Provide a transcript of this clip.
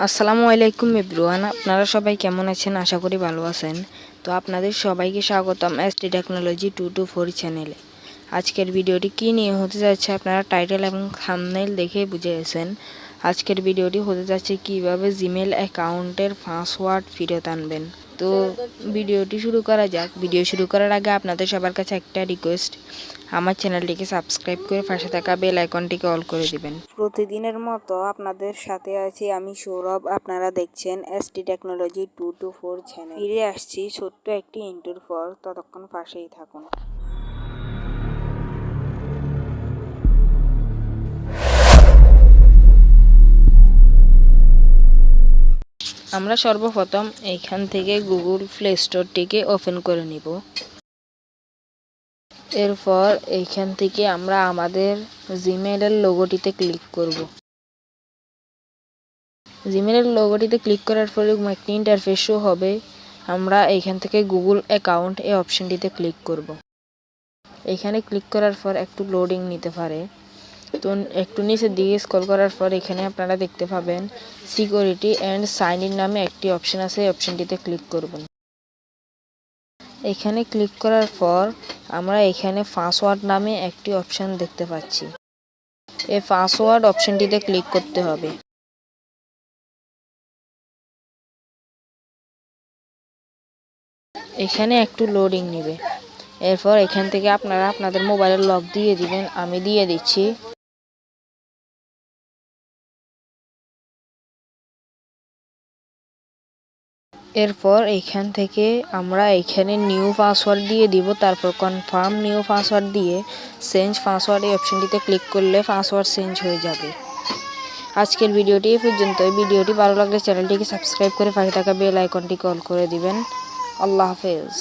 আসসালামু আলাইকুম এভরিওয়ান, আপনারা সবাই কেমন আছেন? আশা করি ভালো আছেন। তো আপনাদের সবাইকে স্বাগতম এসটি টেকনোলজি 224 চ্যানেলে। আজকের ভিডিওটি কী নিয়ে হতে যাচ্ছে আপনারা টাইটেল এবং থাম্বনেইল দেখে বুঝে গেছেন। আজকের ভিডিওটি হতে যাচ্ছে কিভাবে জিমেল অ্যাকাউন্টের পাসওয়ার্ড ফেরত আনবেন। তো ভিডিওটি শুরু করা যাক। ভিডিও শুরু করার আগে আপনাদের সবার কাছে একটা রিকোয়েস্ট, আমার চ্যানেলটিকে সাবস্ক্রাইব করে পাশে থাকা বেল আইকনটিকে অল করে দিবেন। প্রতিদিনের মতো আপনাদের সাথে আছি আমি সৌরভ। আপনারা দেখছেন এসটি টেকনোলজি 224 চ্যানেল। ফিরে আসছি ছোট্ট একটি ইন্টুর পর, ততক্ষণ পাশেই থাকুন। আমরা সর্বপ্রথম এইখান থেকে গুগল প্লে স্টোরটিকে ওপেন করে নিব। এরপর এইখান থেকে আমরা আমাদের জিমেইলের লোগোটিতে ক্লিক করব। জিমেইলের লোগোটিতে ক্লিক করার পরে একটি ইন্টারফেস শো হবে। আমরা এইখান থেকে গুগল অ্যাকাউন্ট এই অপশনটিতে ক্লিক করব। এখানে ক্লিক করার পর একটু লোডিং নিতে পারে। তো একটু নিচের দিকে স্ক্রল করার পর এখানে আপনারা দেখতে পাবেন সিকিউরিটি অ্যান্ড সাইন ইন নামে একটি অপশন আছে। এই অপশনটিতে ক্লিক করবেন। এখানে ক্লিক করার পর আমরা এখানে পাসওয়ার্ড নামে একটি অপশন দেখতে পাচ্ছি। এই পাসওয়ার্ড অপশনটিতে ক্লিক করতে হবে। এখানে একটু লোডিং নেবে। এরপর এখান থেকে আপনারা আপনাদের মোবাইলের লক দিয়ে দিবেন। আমি দিয়ে দিচ্ছি। এরপর এখান থেকে আমরা এখানে নিউ পাসওয়ার্ড দিয়ে দিব। তারপর কনফার্ম নিউ পাসওয়ার্ড দিয়ে চেঞ্জ পাসওয়ার্ড এই অপশনটিতে ক্লিক করলে পাসওয়ার্ড চেঞ্জ হয়ে যাবে। আজকের ভিডিওটি এই পর্যন্ত। ভিডিওটি ভালো লাগলে চ্যানেলটিকে সাবস্ক্রাইব করে পাশে থাকা বেল আইকনটিকে অল করে দিবেন। আল্লাহ হাফেজ।